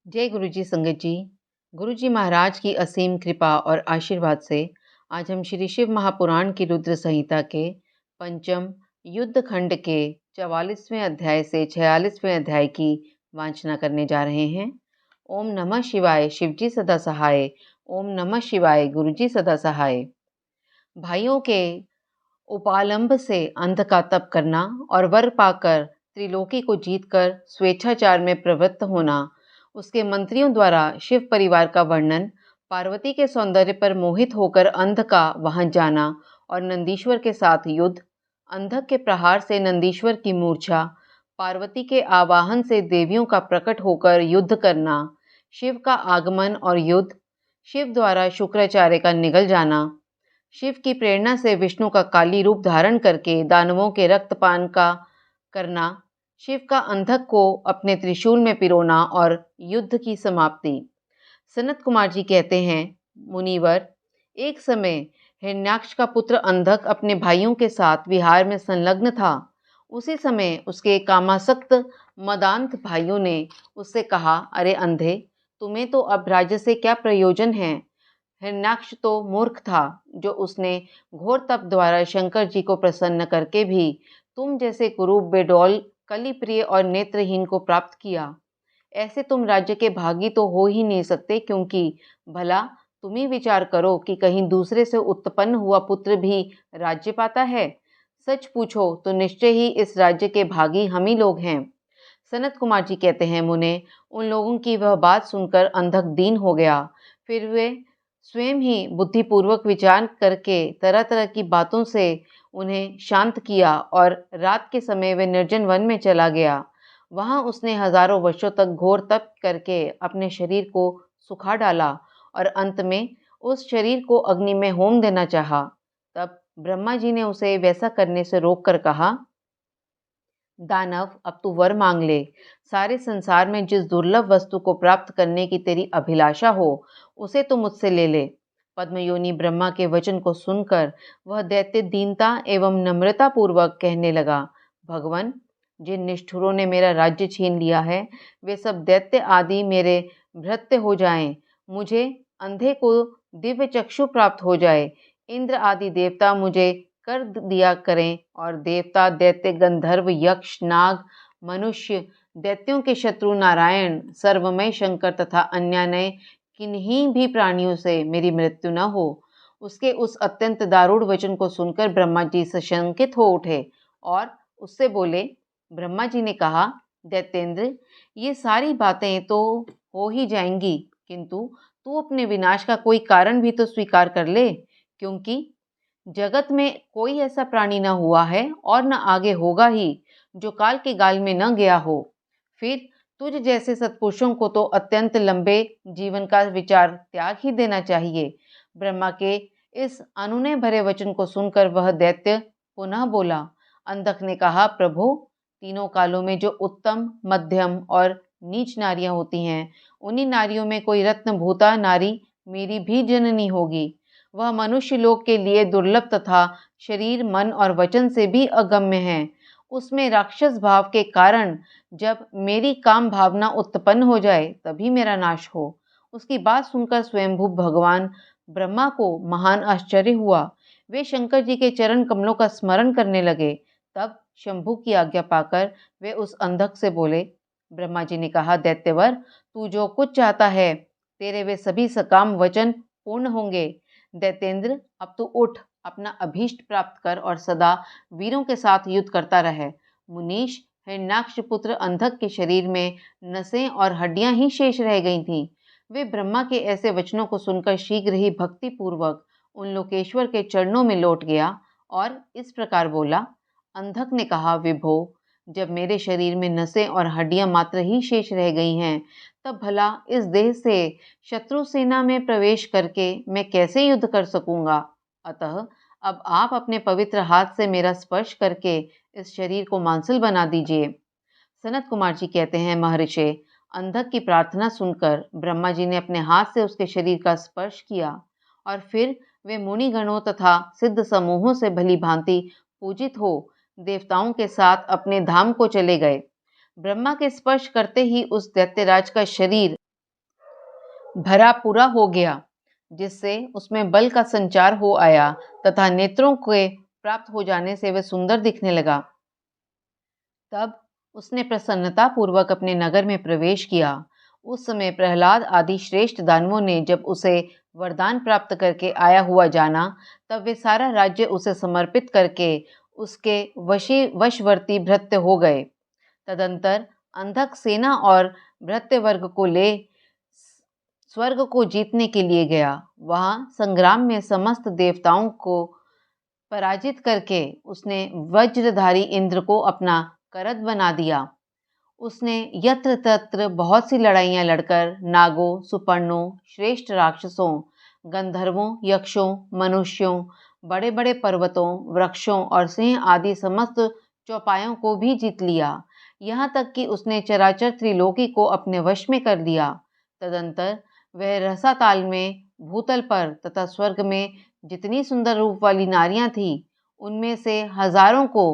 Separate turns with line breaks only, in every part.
जय गुरु जी संगत जी। गुरु जी महाराज की असीम कृपा और आशीर्वाद से आज हम श्री शिव महापुराण की रुद्र संहिता के पंचम युद्ध खंड के 44वें अध्याय से 46वें अध्याय की वांचना करने जा रहे हैं। ओम नमः शिवाय, शिवजी सदा सहाय। ओम नमः शिवाय, गुरु जी सदा सहाय। भाइयों के उपालंब से अंध का तप करना और वर पाकर त्रिलोकी को जीतकर स्वेच्छाचार में प्रवृत्त होना, उसके मंत्रियों द्वारा शिव परिवार का वर्णन, पार्वती के सौंदर्य पर मोहित होकर अंध का वहां जाना और नंदीश्वर के साथ युद्ध, अंधक के प्रहार से नंदीश्वर की मूर्छा, पार्वती के आवाहन से देवियों का प्रकट होकर युद्ध करना, शिव का आगमन और युद्ध, शिव द्वारा शुक्राचार्य का निगल जाना, शिव की प्रेरणा से विष्णु का काली रूप धारण करके दानवों के रक्तपान का करना, शिव का अंधक को अपने त्रिशूल में पिरोना और युद्ध की समाप्ति। सनत कुमार जी कहते हैं, मुनिवर, एक समय हिरण्याक्ष का पुत्र अंधक अपने भाइयों के साथ विहार में संलग्न था। उसी समय उसके कामासक्त मदांत भाइयों ने उससे कहा, अरे अंधे, तुम्हें तो अब राज्य से क्या प्रयोजन है। हिरण्याक्ष तो मूर्ख था, जो उसने घोर तप द्वारा शंकर जी को प्रसन्न करके भी तुम जैसे कुरूप बेडौल कली प्रिय और नेत्रहीन को प्राप्त किया। ऐसे तुम राज्य के भागी तो हो ही नहीं सकते, क्योंकि भला तुम ही विचार करो कि कहीं दूसरे से उत्पन्न हुआ पुत्र भी राज्य पाता है। सच पूछो तो निश्चय ही इस राज्य के भागी हम ही लोग हैं। सनत कुमार जी कहते हैं, मुने, उन लोगों की वह बात सुनकर अंधक दीन हो गया। फिर वे स्वयं ही बुद्धिपूर्वक विचार करके तरह तरह की बातों से उन्हें शांत किया और रात के समय वे निर्जन वन में चला गया। वहां उसने हजारों वर्षों तक घोर तप करके अपने शरीर को सुखा डाला और अंत में उस शरीर को अग्नि में होम देना चाहा। तब ब्रह्मा जी ने उसे वैसा करने से रोककर कहा, दानव, अब तू वर मांग ले। सारे संसार में जिस दुर्लभ वस्तु को प्राप्त करने की तेरी अभिलाषा हो, उसे तू मुझसे ले ले। पद्मयोनि ब्रह्मा के वचन को सुनकर वह दैत्य दीनता एवं नम्रता पूर्वक कहने लगा, भगवान, जिन निष्ठुरों ने मेरा राज्य छीन लिया है, वे सब दैत्य आदि मेरे भृत्य हो जाएं। मुझे अंधे को दिव्य चक्षु प्राप्त हो जाए। इंद्र आदि देवता मुझे कर दिया करें और देवता, दैत्य, गंधर्व, यक्ष, नाग, मनुष्य, दैत्यों के शत्रु नारायण, सर्वमय शंकर तथा अन्यान्य किन्हीं भी प्राणियों से मेरी मृत्यु न हो। उसके उस अत्यंत दारुण वचन को सुनकर ब्रह्मा जी सशंकित हो उठे और उससे बोले। ब्रह्मा जी ने कहा, दैत्येंद्र, ये सारी बातें तो हो ही जाएंगी, किंतु तू अपने विनाश का कोई कारण भी तो स्वीकार कर ले, क्योंकि जगत में कोई ऐसा प्राणी न हुआ है और न आगे होगा ही जो काल के गाल में न गया हो। फिर तुझ जैसे सत्पुरुषों को तो अत्यंत लंबे जीवन का विचार त्याग ही देना चाहिए। ब्रह्मा के इस अनुनय भरे वचन को सुनकर वह दैत्य पुनः बोला। अंधक ने कहा, प्रभु, तीनों कालों में जो उत्तम, मध्यम और नीच नारियां होती हैं, उन्हीं नारियों में कोई रत्नभूता नारी मेरी भी जननी होगी। वह मनुष्य लोक के लिए दुर्लभ तथा शरीर, मन और वचन से भी अगम्य है। उसमें राक्षस भाव के कारण जब मेरी काम भावना उत्पन्न हो जाए, तभी मेरा नाश हो। उसकी बात सुनकर स्वयंभू भगवान ब्रह्मा को महान आश्चर्य हुआ। वे शंकर जी के चरण कमलों का स्मरण करने लगे। तब शंभू की आज्ञा पाकर वे उस अंधक से बोले। ब्रह्मा जी ने कहा, दैत्यवर, तू जो कुछ चाहता है, तेरे वे सभी सकाम वचन पूर्ण होंगे। दैत्येंद्र, अब तू उठ, अपना अभीष्ट प्राप्त कर और सदा वीरों के साथ युद्ध करता रहे। मुनीश, हिरण्याक्ष पुत्र अंधक के शरीर में नसें और हड्डियां ही शेष रह गई थीं। वे ब्रह्मा के ऐसे वचनों को सुनकर शीघ्र ही भक्ति पूर्वक उन लोकेश्वर के चरणों में लौट गया और इस प्रकार बोला। अंधक ने कहा, विभो, जब मेरे शरीर में नसें और हड्डियां मात्र ही शेष रह गई हैं, तब भला इस देह से शत्रु सेना में प्रवेश करके मैं कैसे युद्ध कर सकूंगा। अतः अब आप अपने पवित्र हाथ से मेरा स्पर्श करके इस शरीर को मांसल बना दीजिए। सनत कुमार जी कहते हैं, महर्षि, अंधक की प्रार्थना सुनकर ब्रह्मा जी ने अपने हाथ से उसके शरीर का स्पर्श किया और फिर वे मुनिगणों तथा सिद्ध समूहों से भली भांति पूजित हो देवताओं के साथ अपने धाम को चले गए। ब्रह्मा के स्पर्श करते ही उस दैत्यराज का शरीर भरा पूरा हो गया, जिससे उसमें बल का संचार हो आया तथा नेत्रों के प्राप्त हो जाने से वह सुंदर दिखने लगा। तब उसने प्रसन्नता पूर्वक अपने नगर में प्रवेश किया। उस समय प्रहलाद आदि श्रेष्ठ दानवों ने जब उसे वरदान प्राप्त करके आया हुआ जाना, तब वे सारा राज्य उसे समर्पित करके उसके वशवर्ती भृत्य हो गए। तदंतर अंधक सेना और भृत्य वर्ग को ले स्वर्ग को जीतने के लिए गया। वहां संग्राम में समस्त देवताओं को पराजित करके उसने वज्रधारी इंद्र को अपना करत बना दिया। उसने यत्र तत्र बहुत सी लड़ाइयां लड़कर नागों, सुपर्णों, श्रेष्ठ राक्षसों, गंधर्वों, यक्षों, मनुष्यों, बड़े बड़े पर्वतों, वृक्षों और सिंह आदि समस्त चौपायों को भी जीत लिया। यहाँ तक कि उसने चराचर त्रिलोकी को अपने वश में कर लिया। तदंतर वह रसाताल में, भूतल पर तथा स्वर्ग में जितनी सुंदर रूप वाली नारियां थीं, उनमें से हजारों को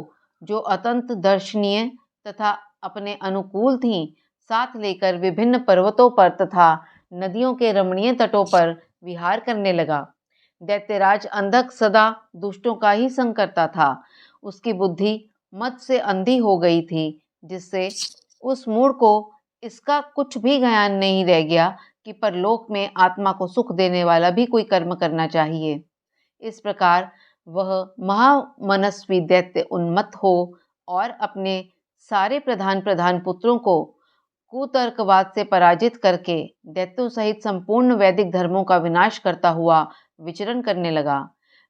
जो अत्यंत दर्शनीय तथा अपने अनुकूल थीं, साथ लेकर विभिन्न पर्वतों पर तथा नदियों के रमणीय तटों पर विहार करने लगा। दैत्यराज अंधक सदा दुष्टों का ही संग करता था। उसकी बुद्धि मद से अंधी हो गई थी, जिससे उस मूढ़ को इसका कुछ भी ज्ञान नहीं रह गया कि परलोक में आत्मा को सुख देने वाला भी कोई कर्म करना चाहिए। इस प्रकार वह महामनस्वी दैत्य उन्मत्त हो और अपने सारे प्रधान पुत्रों को कुतर्कवाद से पराजित करके दैत्यों सहित संपूर्ण वैदिक धर्मों का विनाश करता हुआ विचरण करने लगा।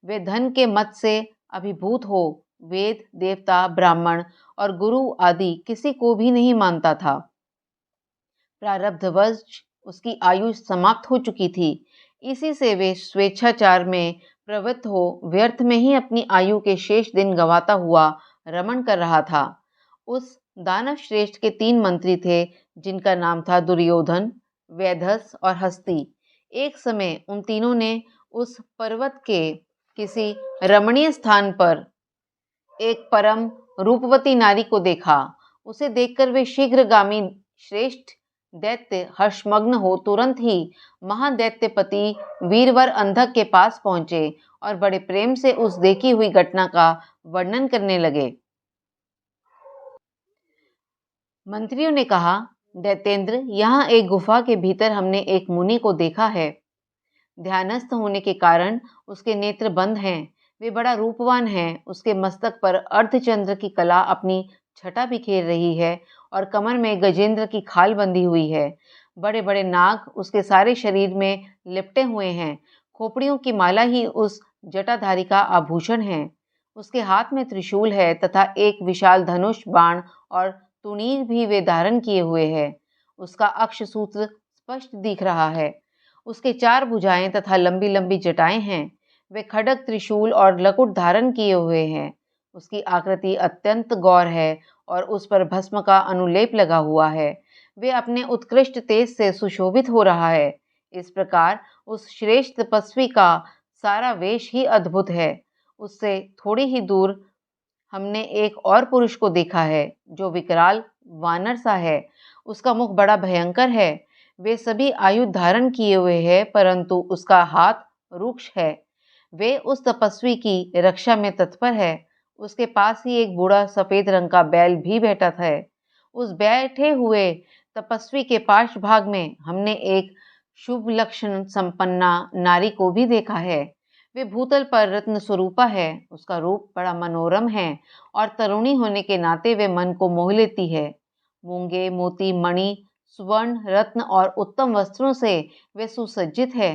वे धन के मद से अभिभूत हो वेद, देवता, ब्राह्मण और गुरु आदि किसी को भी नहीं मानता था। प्रारब्धवश उसकी आयु समाप्त हो चुकी थी। इसी से वे स्वेच्छाचार में प्रवृत्त हो व्यर्थ में ही अपनी आयु के शेष दिन गंवाता हुआ रमण कर रहा था। उस दानव श्रेष्ठ के 3 मंत्री थे, जिनका नाम था दुर्योधन, वैधस और हस्ती। एक समय उन तीनों ने उस पर्वत के किसी रमणीय स्थान पर एक परम रूपवती नारी को देखा। उसे देखकर वे शीघ्रगामी श्रेष्ठ दैत्य हर्षमग्न हो तुरंत ही महादैत्यपति वीरवर अंधक के पास पहुंचे और बड़े प्रेम से उस देखी हुई घटना का वर्णन करने लगे। मंत्रियों ने कहा, दैत्येंद्र, यहाँ एक गुफा के भीतर हमने एक मुनि को देखा है। ध्यानस्थ होने के कारण उसके नेत्र बंद हैं। वे बड़ा रूपवान है। उसके मस्तक पर अर्धचंद्र की कला अपनी छटा बिखेर रही है और कमर में गजेंद्र की खाल बंधी हुई है। बड़े बड़े नाग उसके सारे शरीर में लिपटे हुए हैं। खोपड़ियों की माला ही उस जटाधारी का आभूषण है। उसके हाथ में त्रिशूल है तथा एक विशाल धनुष, बाण और तुनीर भी वे धारण किए हुए है। उसका अक्षसूत्र स्पष्ट दिख रहा है। उसके 4 भुजाएं तथा लंबी लंबी जटाएं हैं। वे खड्ग, त्रिशूल और लकुट धारण किए हुए हैं। उसकी आकृति अत्यंत गौर है और उस पर भस्म का अनुलेप लगा हुआ है। वे अपने उत्कृष्ट तेज से सुशोभित हो रहा है। इस प्रकार उस श्रेष्ठ तपस्वी का सारा वेश ही अद्भुत है। उससे थोड़ी ही दूर हमने एक और पुरुष को देखा है, जो विकराल वानर सा है। उसका मुख बड़ा भयंकर है। वे सभी आयुध धारण किए हुए हैं, परंतु उसका हाथ रूक्ष है। वे उस तपस्वी की रक्षा में तत्पर है। उसके पास ही एक बूढ़ा सफेद रंग का बैल भी बैठा था। उस बैठे हुए तपस्वी के पार्श्व भाग में हमने एक शुभ लक्षण संपन्ना नारी को भी देखा है। वे भूतल पर रत्न स्वरूपा है। उसका रूप बड़ा मनोरम है और तरुणी होने के नाते वे मन को मोह लेती है। मूंगे, मोती, मणि, स्वर्ण, रत्न और उत्तम वस्त्रों से वे सुसज्जित है।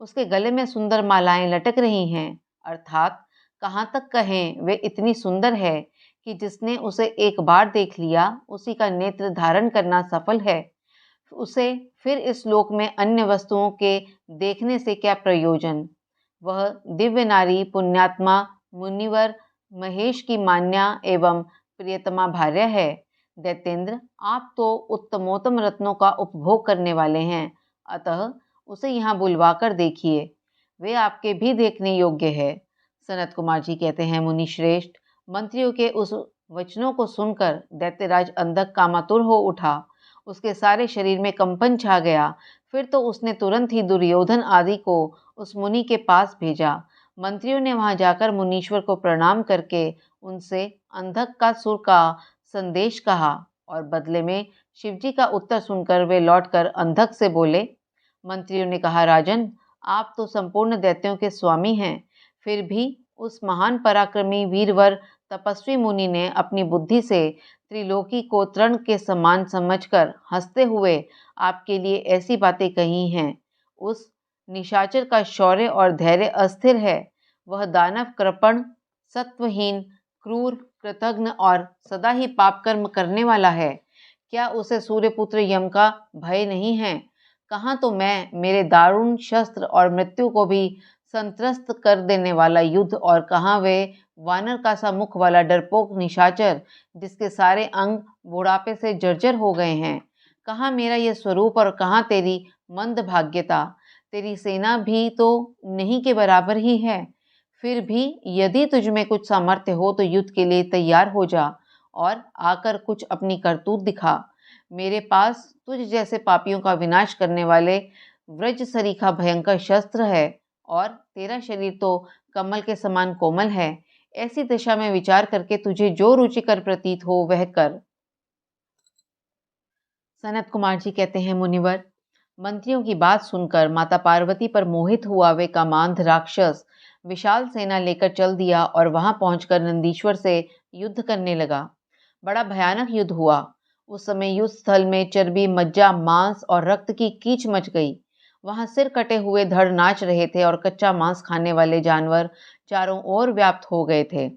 उसके गले में सुंदर मालाएं लटक रही हैं। अर्थात कहाँ तक कहें, वे इतनी सुंदर है कि जिसने उसे एक बार देख लिया, उसी का नेत्र धारण करना सफल है। उसे फिर इस लोक में अन्य वस्तुओं के देखने से क्या प्रयोजन। वह दिव्य नारी पुण्यात्मा मुनिवर महेश की मान्या एवं प्रियतमा भार्या है। दैत्येंद्र, आप तो उत्तमोत्तम रत्नों का उपभोग करने वाले हैं, अतः उसे यहाँ बुलवा कर देखिए। वे आपके भी देखने योग्य है। सनत कुमार जी कहते हैं, मुनि श्रेष्ठ, मंत्रियों के उस वचनों को सुनकर दैत्यराज अंधक कामातुर हो उठा। उसके सारे शरीर में कंपन छा गया। फिर तो उसने तुरंत ही दुर्योधन आदि को उस मुनि के पास भेजा। मंत्रियों ने वहां जाकर मुनीश्वर को प्रणाम करके उनसे अंधक का सुर का संदेश कहा और बदले में शिवजी का उत्तर सुनकर वे लौटकर अंधक से बोले। मंत्रियों ने कहा, राजन, आप तो संपूर्ण दैत्यों के स्वामी हैं, फिर भी उस महान पराक्रमी वीरवर तपस्वी मुनि ने अपनी बुद्धि से त्रिलोकी को तृण के समान समझकर हंसते हुए आपके लिए ऐसी बातें कही हैं। उस निशाचर का शौर्य और धैर्य अस्थिर है। वह दानव कृपण, सत्वहीन, क्रूर, कृतघ्न और सदा ही पाप कर्म करने वाला है। क्या उसे सूर्यपुत्र यम का भय नहीं है? कहाँ तो मैं मेरे दारुण शस्त्र और मृत्यु को भी संत्रस्त कर देने वाला युद्ध, और कहाँ वे वानर का सा मुख वाला डरपोक निशाचर जिसके सारे अंग बुढ़ापे से जर्जर हो गए हैं। कहाँ मेरा यह स्वरूप और कहाँ तेरी मंद भाग्यता। तेरी सेना भी तो नहीं के बराबर ही है। फिर भी यदि तुझ में कुछ सामर्थ्य हो तो युद्ध के लिए तैयार हो जा और आकर कुछ अपनी करतूत दिखा। मेरे पास तुझ जैसे पापियों का विनाश करने वाले व्रज सरीखा भयंकर शस्त्र है, और तेरा शरीर तो कमल के समान कोमल है। ऐसी दशा में विचार करके तुझे जो रुचिकर प्रतीत हो वह कर। सनत कुमार जी कहते हैं, मुनिवर, मंत्रियों की बात सुनकर माता पार्वती पर मोहित हुआ वे कामांध राक्षस विशाल सेना लेकर चल दिया और वहां पहुंचकर नंदीश्वर से युद्ध करने लगा। बड़ा भयानक युद्ध हुआ। उस समय युद्ध स्थल में चर्बी, मज्जा, मांस और रक्त की कीच मच गई। वहां सिर कटे हुए धड़ नाच रहे थे और कच्चा मांस खाने वाले जानवर चारों ओर व्याप्त हो गए थे,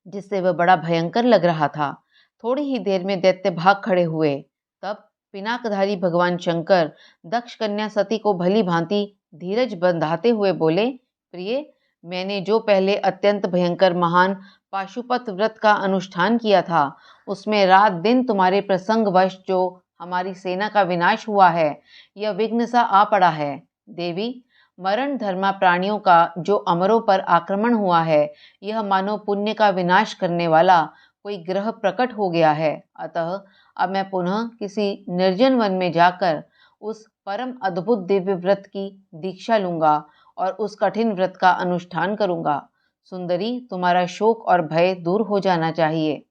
जिससे वह बड़ा भयंकर लग रहा था। थोड़ी ही देर में दैत्य भाग खड़े हुए। तब पिनाकधारी भगवान शंकर दक्ष कन्या सती को भली भांति धीरज बंधाते हुए बोले, प्रिय, मैंने जो पहले अत्यंत भयंकर महान पाशुपत व्रत का अनुष्ठान किया था, उसमें रात दिन तुम्हारे प्रसंगवश जो हमारी सेना का विनाश हुआ है, यह विघ्न सा आ पड़ा है। देवी, मरण धर्मा प्राणियों का जो अमरों पर आक्रमण हुआ है, यह मानो पुण्य का विनाश करने वाला कोई ग्रह प्रकट हो गया है। अतः अब मैं पुनः किसी निर्जन वन में जाकर उस परम अद्भुत दिव्य व्रत की दीक्षा लूंगा और उस कठिन व्रत का अनुष्ठान करूंगा। सुंदरी, तुम्हारा शोक और भय दूर हो जाना चाहिए।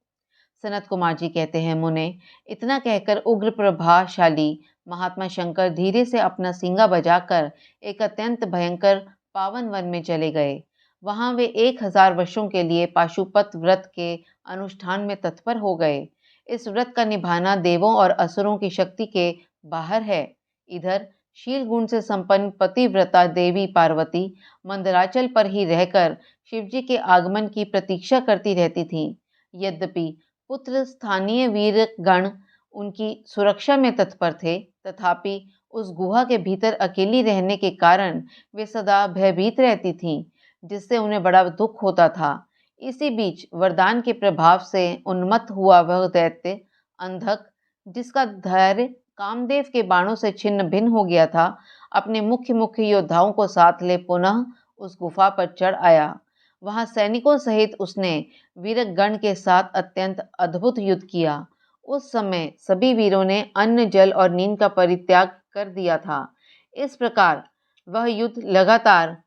सनत कुमार जी कहते हैं, मुने, इतना कहकर उग्र प्रभाशाली महात्मा शंकर धीरे से अपना सींगा बजाकर एक अत्यंत भयंकर पावन वन में चले गए। वहां वे 1000 वर्षों के लिए पाशुपत व्रत के अनुष्ठान में तत्पर हो गए। इस व्रत का निभाना देवों और असुरों की शक्ति के बाहर है। इधर शील गुण से संपन्न पतिव्रता देवी पार्वती मंदराचल पर ही रहकर शिवजी के आगमन की प्रतीक्षा करती रहती थीं। यद्यपि पुत्र स्थानीय वीर गण उनकी सुरक्षा में तत्पर थे, तथापि उस गुहा के भीतर अकेली रहने के कारण वे सदा भयभीत रहती थीं, जिससे उन्हें बड़ा दुख होता था। इसी बीच वरदान के प्रभाव से उन्मत्त हुआ वह दैत्य अंधक, जिसका धैर्य कामदेव के बाणों से छिन्न भिन्न हो गया था, अपने मुख्य मुख्य योद्धाओं को साथ ले पुनः उस गुफा पर चढ़ आया। वहां सैनिकों सहित उसने वीरक गण के साथ अत्यंत अद्भुत युद्ध किया। उस समय सभी वीरों ने अन्न, जल और नींद का परित्याग कर दिया था। इस प्रकार वह युद्ध लगातार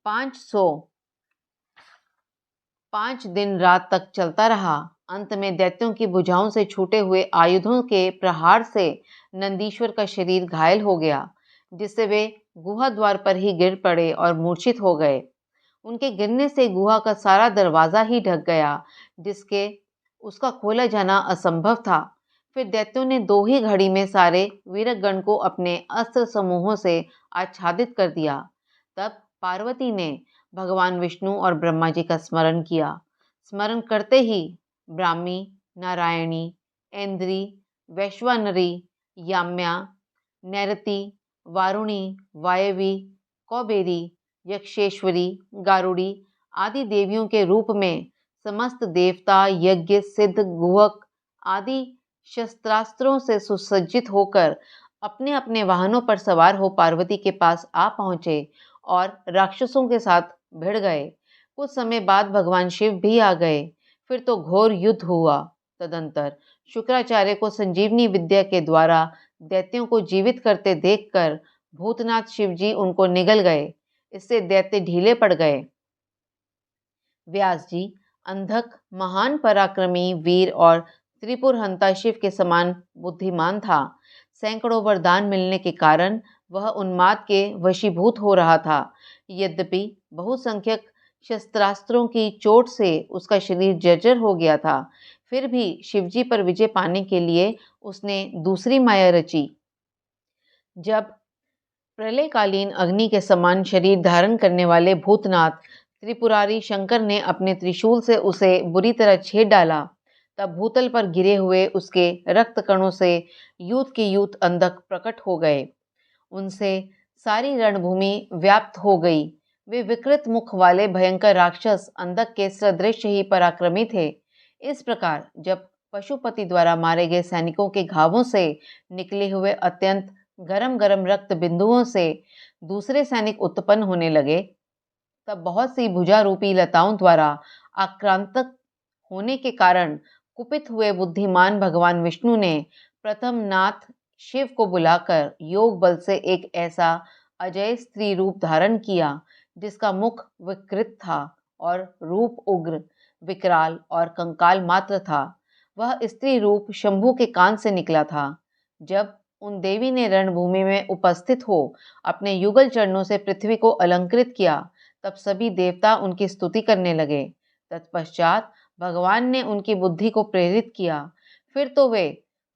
505 दिन रात तक चलता रहा। अंत में दैत्यों की भुजाओं से छूटे हुए आयुधों के प्रहार से नंदीश्वर का शरीर घायल हो गया, जिससे वे गुहा द्वार पर ही गिर पड़े और मूर्छित हो गए। उनके गिरने से गुहा का सारा दरवाजा ही ढक गया, जिसके उसका खोला जाना असंभव था। फिर दैत्यों ने 2 ही घड़ी में सारे वीरगण को अपने अस्त्र समूहों से आच्छादित कर दिया। तब पार्वती ने भगवान विष्णु और ब्रह्मा जी का स्मरण किया। स्मरण करते ही ब्राह्मी, नारायणी, ऐन्द्री, वैश्वानरी, याम्या, नैरति, वारुणी, वायवी, कौबेरी, यक्षेश्वरी, गारुड़ी आदि देवियों के रूप में समस्त देवता, यज्ञ, सिद्ध, गुहक आदि शस्त्रास्त्रों से सुसज्जित होकर अपने अपने वाहनों पर सवार हो पार्वती के पास आ पहुंचे और राक्षसों के साथ भिड़ गए। कुछ समय बाद भगवान शिव भी आ गए। फिर तो घोर युद्ध हुआ। तदंतर शुक्राचार्य को संजीवनी विद्या के द्वारा दैत्यों को जीवित करते देखकर भूतनाथ शिवजी उनको निगल गए। इससे दैत्य ढीले पड़ गए। व्यास जी अंधक महान पराक्रमी वीर और त्रिपुर हंता शिव के समान बुद्धिमान था। सैकड़ों वरदान मिलने के कारण वह उन्माद के वशीभूत हो रहा था। यद्यपि बहुसंख्यक शस्त्रास्त्रों की चोट से उसका शरीर जर्जर हो गया था, फिर भी शिवजी पर विजय पाने के लिए उसने दूसरी माया रची। जब प्रलयकालीन अग्नि के समान शरीर धारण करने वाले भूतनाथ त्रिपुरारी शंकर ने अपने त्रिशूल से उसे बुरी तरह छेद डाला, तब भूतल पर गिरे हुए उसके रक्त कणों से यूथ के यूथ अंधक प्रकट हो गए। उनसे सारी रणभूमि व्याप्त हो गई। वे विकृत मुख वाले भयंकर राक्षस अंधक के सदृश ही पराक्रमी थे। इस प्रकार जब पशुपति द्वारा मारे गए सैनिकों के घावों से निकले हुए अत्यंत गरम गरम रक्त बिंदुओं से दूसरे सैनिक उत्पन्न होने लगे, तब बहुत सी भुजारूपी लताओं द्वारा आक्रांतक होने के कारण कुपित हुए बुद्धिमान भगवान विष्णु ने प्रथम नाथ शिव को बुलाकर योग बल से एक ऐसा अजय स्त्री रूप धारण किया जिसका मुख विकृत था और रूप उग्र, विकराल और कंकाल मात्र था। वह स्त्री रूप शंभु के कान से निकला था। जब उन देवी ने रणभूमि में उपस्थित हो अपने युगल चरणों से पृथ्वी को अलंकृत किया, तब सभी देवता उनकी स्तुति करने लगे। तत्पश्चात भगवान ने उनकी बुद्धि को प्रेरित किया। फिर तो वे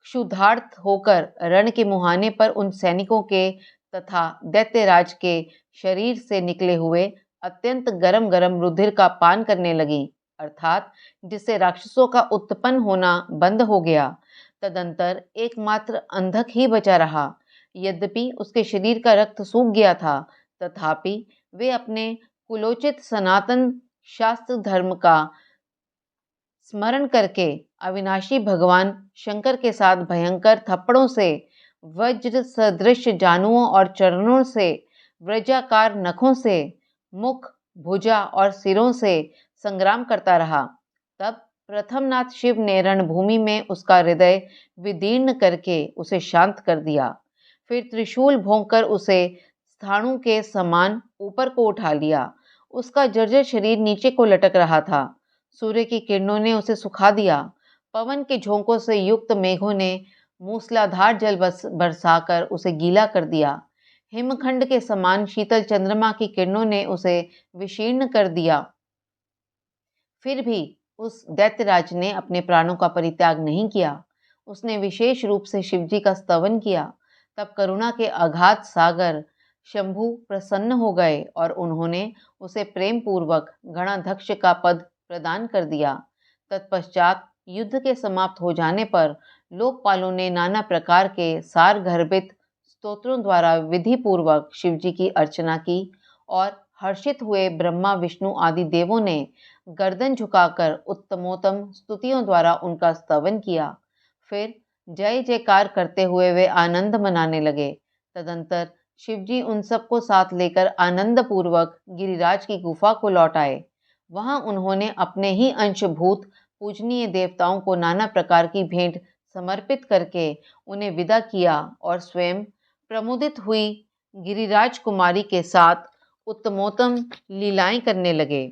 क्षुधार्त होकर रण के मुहाने पर उन सैनिकों के तथा दैत्यराज के शरीर से निकले हुए अत्यंत गरम गरम रुधिर का पान करने लगी, अर्थात जिससे राक्षसों का उत्पन्न होना बंद हो गया। तदंतर एकमात्र अंधक ही बचा रहा। यद्यपि उसके शरीर का रक्त सूख गया था, तथापि वे अपने कुलोचित सनातन शास्त्र धर्म का स्मरण करके अविनाशी भगवान शंकर के साथ भयंकर थप्पड़ों से, वज्र सदृश जानुओं और चरणों से, वज्राकार नखों से, मुख, भुजा और सिरों से संग्राम करता रहा। तब प्रथमनाथ शिव ने रणभूमि में उसका हृदय विदीर्ण करके उसे शांत कर दिया। फिर त्रिशूल भोंकर उसे स्थाणु के समान ऊपर को उठा लिया। उसका जर्जर शरीर नीचे को लटक रहा था। सूर्य की किरणों ने उसे सुखा दिया। पवन के झोंकों से युक्त मेघों ने मूसलाधार जल बरसाकर उसे गीला कर दिया। हिमखंड के समान शीतल चंद्रमा की किरणों ने उसे विशीर्ण कर दिया। फिर भी उस दैत्यराज ने अपने प्राणों का परित्याग नहीं किया। उसने विशेष रूप से शिवजी का स्तवन किया। तब करुणा के अगाध सागर शंभु प्रसन्न हो गए और उन्होंने उसे प्रेम पूर्वक गणाध्यक्ष का पद प्रदान कर दिया। तत्पश्चात युद्ध के समाप्त हो जाने पर लोकपालों ने नाना प्रकार के सार गर्भित स्तोत्रों द्वारा विधि पूर्वक शिवजी की अर्चना की और हर्षित हुए ब्रह्मा विष्णु आदि देवों ने गर्दन झुकाकर उत्तमोत्तम स्तुतियों द्वारा उनका स्तवन किया। फिर जय जयकार करते हुए वे आनंद मनाने लगे। तदंतर शिवजी उन सबको साथ लेकर आनंद पूर्वक गिरिराज की गुफा को लौट आए। वहां उन्होंने अपने ही अंशभूत पूजनीय देवताओं को नाना प्रकार की भेंट समर्पित करके उन्हें विदा किया और स्वयं प्रमुदित हुई गिरिराज कुमारी के साथ उत्तमोत्तम लीलाएं करने लगे।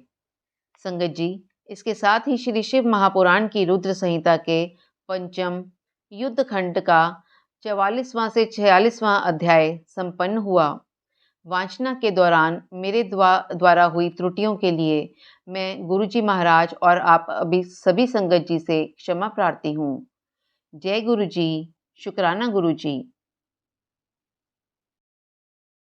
संगत जी, इसके साथ ही श्री शिव महापुराण की रुद्र संहिता के पंचम युद्ध खंड का 44वां से 46वां अध्याय संपन्न हुआ। वाचना के दौरान मेरे द्वारा हुई त्रुटियों के लिए मैं गुरुजी महाराज और आप अभी सभी संगत जी से क्षमा प्रार्थी हूँ। जय गुरुजी, शुक्राना गुरुजी।